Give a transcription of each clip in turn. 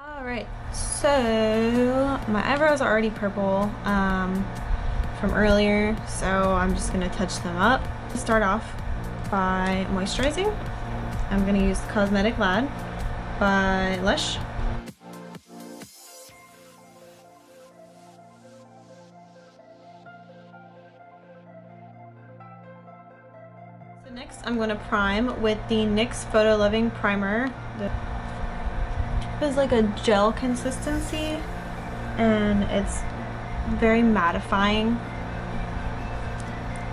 Alright, so my eyebrows are already purple from earlier, so I'm just going to touch them up. Start off by moisturizing. I'm going to use Cosmetic Lad by Lush. So next I'm going to prime with the NYX Photo Loving Primer. It's like a gel consistency and it's very mattifying.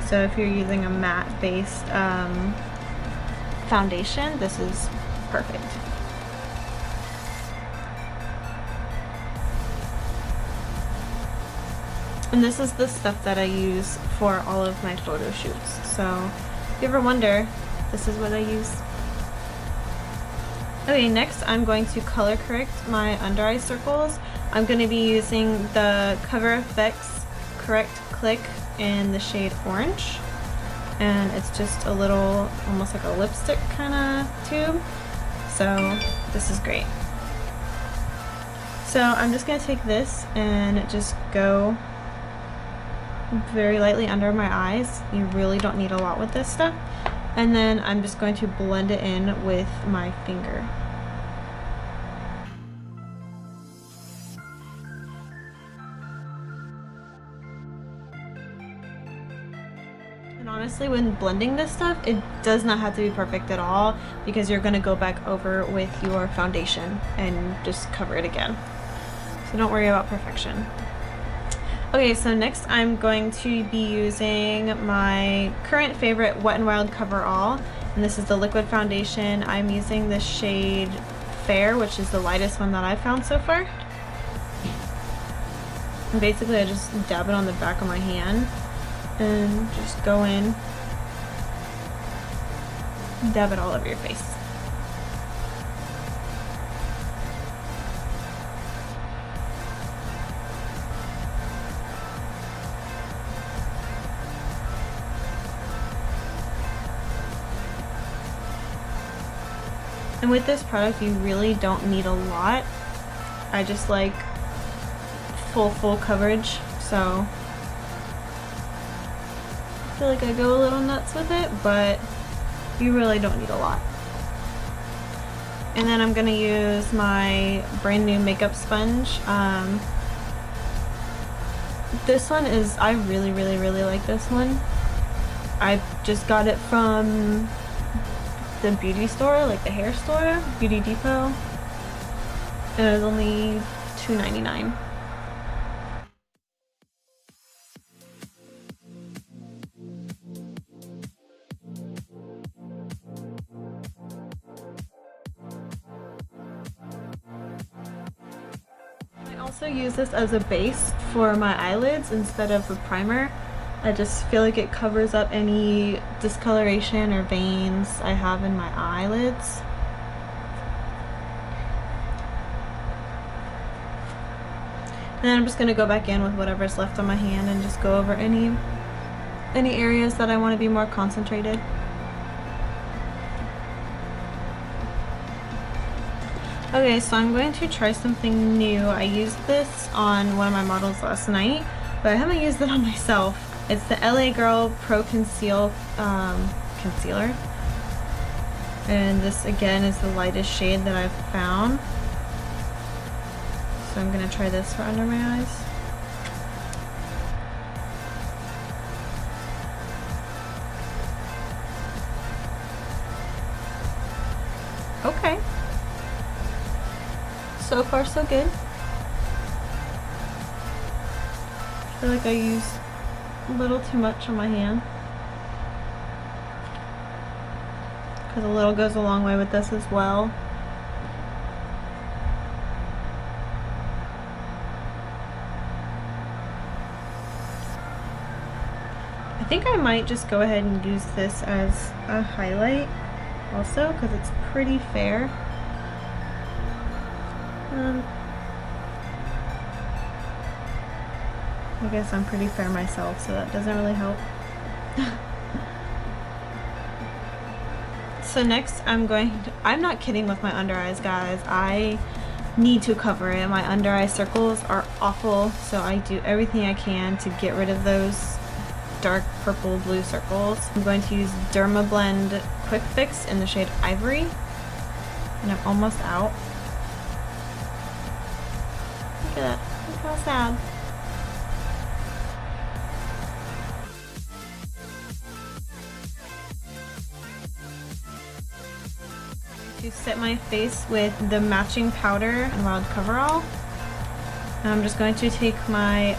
So if you're using a matte based foundation, this is perfect. And this is the stuff that I use for all of my photo shoots. So if you ever wonder, this is what I use. Okay, next I'm going to color correct my under eye circles. I'm going to be using the Cover FX Correct Click in the shade Orange. And it's just a little, almost like a lipstick kind of tube. So this is great. So I'm just going to take this and just go very lightly under my eyes. You really don't need a lot with this stuff. And then I'm just going to blend it in with my finger. And honestly, when blending this stuff, it does not have to be perfect at all because you're going to go back over with your foundation and just cover it again. So don't worry about perfection. Okay, so next I'm going to be using my current favorite Wet n Wild Cover All, and this is the liquid foundation. I'm using the shade Fair, which is the lightest one that I've found so far. And basically I just dab it on the back of my hand and just go in, dab it all over your face. And with this product, you really don't need a lot. I just like full coverage, so I feel like I go a little nuts with it, but you really don't need a lot. And then I'm gonna use my brand new makeup sponge. This one is, I really like this one. I just got it from the beauty store, like the hair store, Beauty Depot, and it was only $2.99. I also use this as a base for my eyelids instead of a primer. I just feel like it covers up any discoloration or veins I have in my eyelids. And then I'm just going to go back in with whatever's left on my hand and just go over any areas that I want to be more concentrated. Okay, so I'm going to try something new. I used this on one of my models last night, but I haven't used it on myself. It's the LA Girl Pro Conceal Concealer. And this again is the lightest shade that I've found. So I'm going to try this for under my eyes. Okay. So far so good. I feel like I used a little too much on my hand, because a little goes a long way with this as well. I think I might just go ahead and use this as a highlight also, because it's pretty fair. I guess I'm pretty fair myself, so that doesn't really help. So next I'm not kidding with my under eyes, guys. I need to cover it. My under eye circles are awful, so I do everything I can to get rid of those dark purple blue circles. I'm going to use Derma Blend Quick Fix in the shade Ivory, and I'm almost out. Look at that, look how sad. To set my face with the matching powder and Wild Coverall. And I'm just going to take my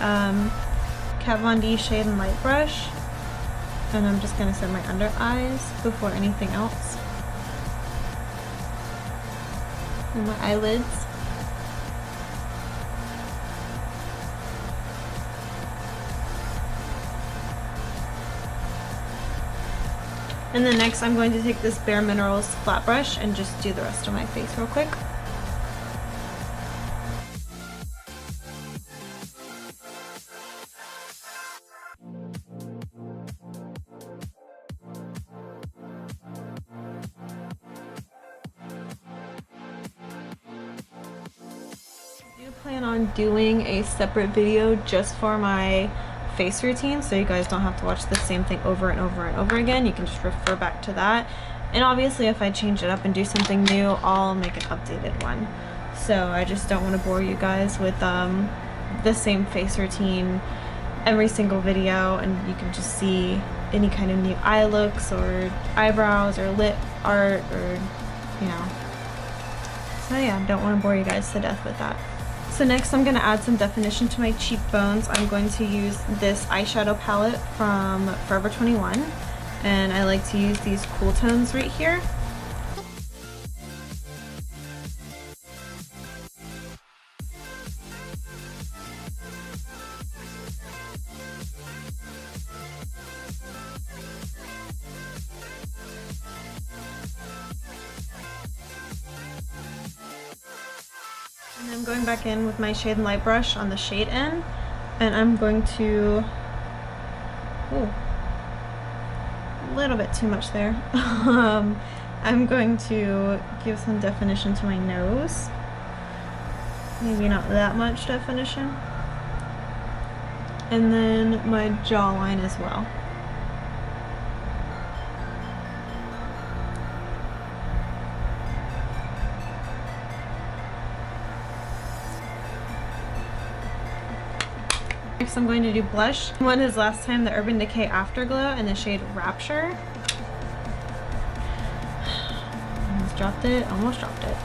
Kat Von D Shade and Light Brush, and I'm just going to set my under eyes before anything else. And my eyelids. And then next I'm going to take this Bare Minerals flat brush and just do the rest of my face real quick. I do plan on doing a separate video just for my face routine, so you guys don't have to watch the same thing over and over and over again. You can just refer back to that, and obviously if I change it up and do something new, I'll make an updated one. So I just don't want to bore you guys with the same face routine every single video, and you can just see any kind of new eye looks or eyebrows or lip art, or you know. So yeah, don't want to bore you guys to death with that. So next I'm going to add some definition to my cheekbones. I'm going to use this eyeshadow palette from Forever 21, and I like to use these cool tones right here. And I'm going back in with my Shade and Light brush on the shade end, and I'm going to, ooh, a little bit too much there. I'm going to give some definition to my nose. Maybe not that much definition. And then my jawline as well. Next I'm going to do blush. One is last time the Urban Decay Afterglow in the shade Rapture. Almost dropped it, almost dropped it.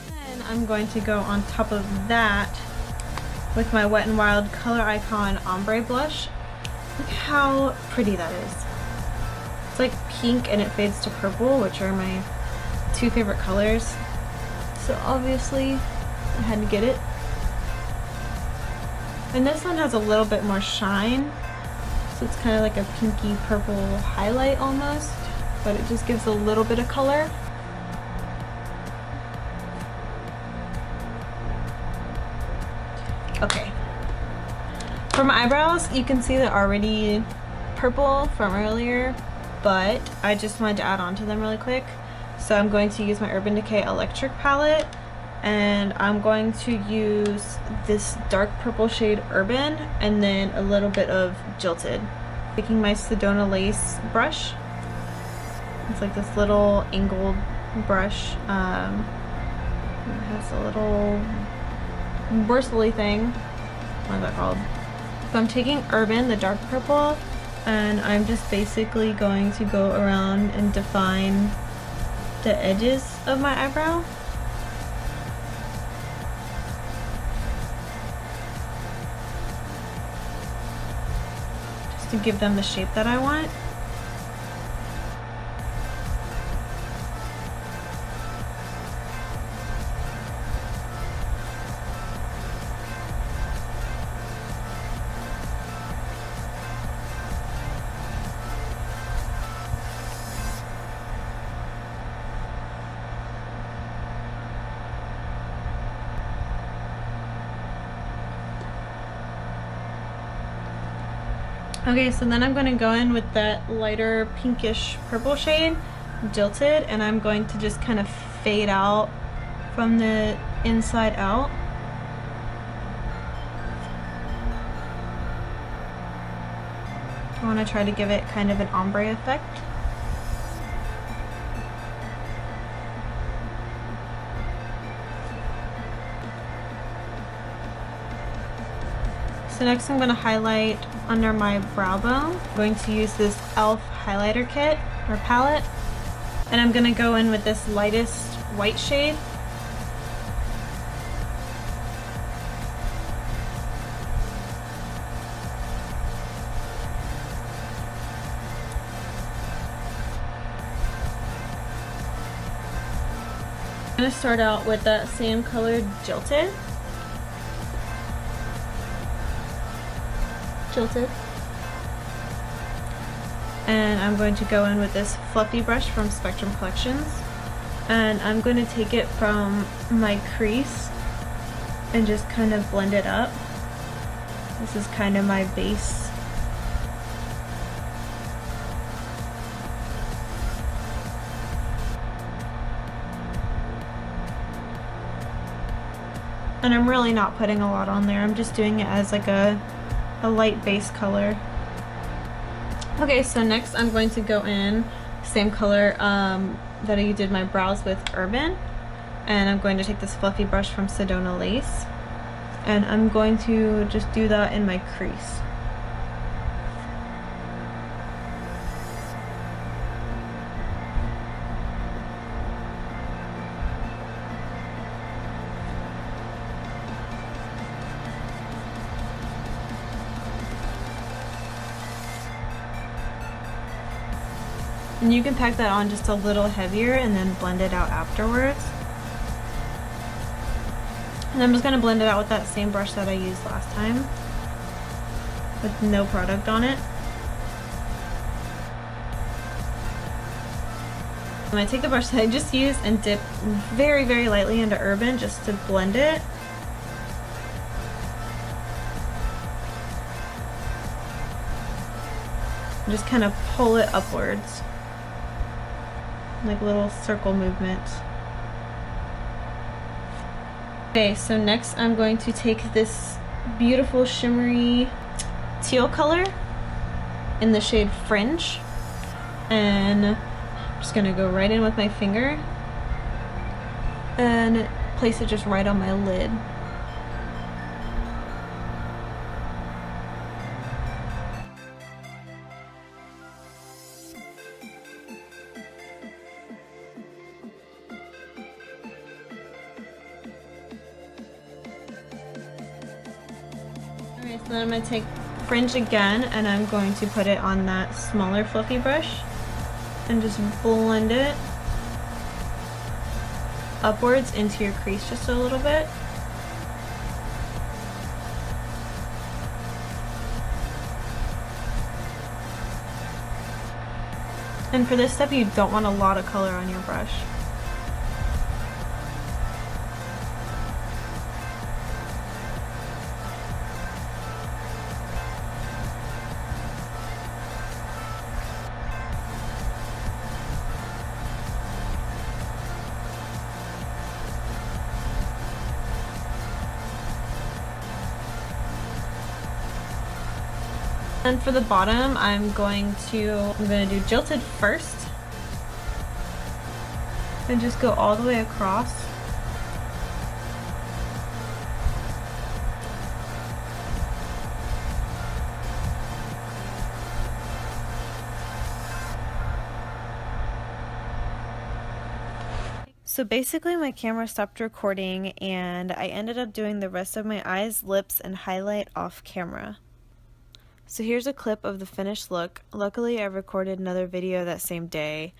Then I'm going to go on top of that with my Wet n Wild Color Icon Ombre Blush. Look how pretty that is. It's like pink and it fades to purple, which are my two favorite colors. So obviously I had to get it. And this one has a little bit more shine. So it's kind of like a pinky purple highlight almost, but it just gives a little bit of color. Okay. For my eyebrows, you can see they're already purple from earlier, but I just wanted to add on to them really quick. So I'm going to use my Urban Decay Electric palette, and I'm going to use this dark purple shade Urban and then a little bit of Jilted. Taking my Sedona Lace brush. It's like this little angled brush. It has a little bristly thing. What is that called? So I'm taking Urban, the dark purple, and I'm just basically going to go around and define the edges of my eyebrow. Just to give them the shape that I want. Okay, so then I'm going to go in with that lighter pinkish purple shade, Jilted, and I'm going to just kind of fade out from the inside out. I want to try to give it kind of an ombre effect. So next I'm going to highlight under my brow bone. I'm going to use this E.L.F. highlighter kit or palette, and I'm going to go in with this lightest white shade. I'm going to start out with that same color Jilted. And I'm going to go in with this fluffy brush from Spectrum Collections, and I'm going to take it from my crease and just kind of blend it up. This is kind of my base. And I'm really not putting a lot on there, I'm just doing it as like a light base color. Okay, so next I'm going to go in same color that I did my brows with, Urban, and I'm going to take this fluffy brush from Sedona Lace, and I'm going to just do that in my crease. And you can pack that on just a little heavier and then blend it out afterwards. And I'm just going to blend it out with that same brush that I used last time, with no product on it. I'm going to take the brush that I just used and dip very, very lightly into Urban just to blend it. And just kind of pull it upwards, like little circle movements. Okay, so next I'm going to take this beautiful shimmery teal color in the shade Fringe, and I'm just gonna go right in with my finger and place it just right on my lid. So then I'm going to take Fringe again, and I'm going to put it on that smaller fluffy brush and just blend it upwards into your crease just a little bit. And for this step, you don't want a lot of color on your brush. And for the bottom, I'm going to do Jilted first and just go all the way across. So basically my camera stopped recording and I ended up doing the rest of my eyes, lips, and highlight off camera. So here's a clip of the finished look. Luckily I recorded another video that same day.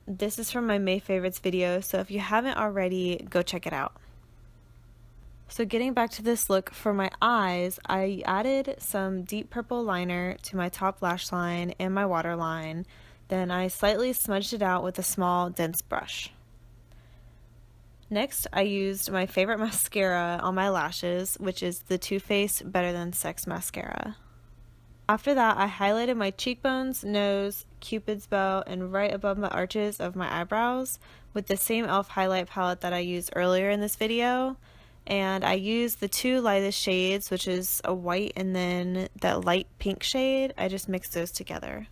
This is from my May favorites video, so if you haven't already, go check it out. So getting back to this look, for my eyes, I added some deep purple liner to my top lash line and my waterline. Then I slightly smudged it out with a small, dense brush. Next, I used my favorite mascara on my lashes, which is the Too Faced Better Than Sex mascara. After that, I highlighted my cheekbones, nose, cupid's bow, and right above my arches of my eyebrows with the same e.l.f. highlight palette that I used earlier in this video. And I used the two lightest shades, which is a white and then that light pink shade. I just mixed those together.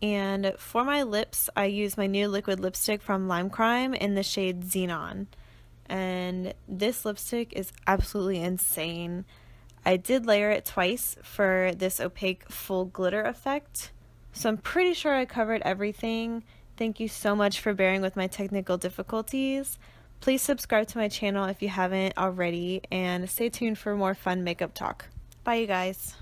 And for my lips, I used my new liquid lipstick from LilCarreiro in the shade Zenon. And this lipstick is absolutely insane. I did layer it twice for this opaque full glitter effect. So I'm pretty sure I covered everything. Thank you so much for bearing with my technical difficulties. Please subscribe to my channel if you haven't already, and stay tuned for more fun makeup talk. Bye, you guys.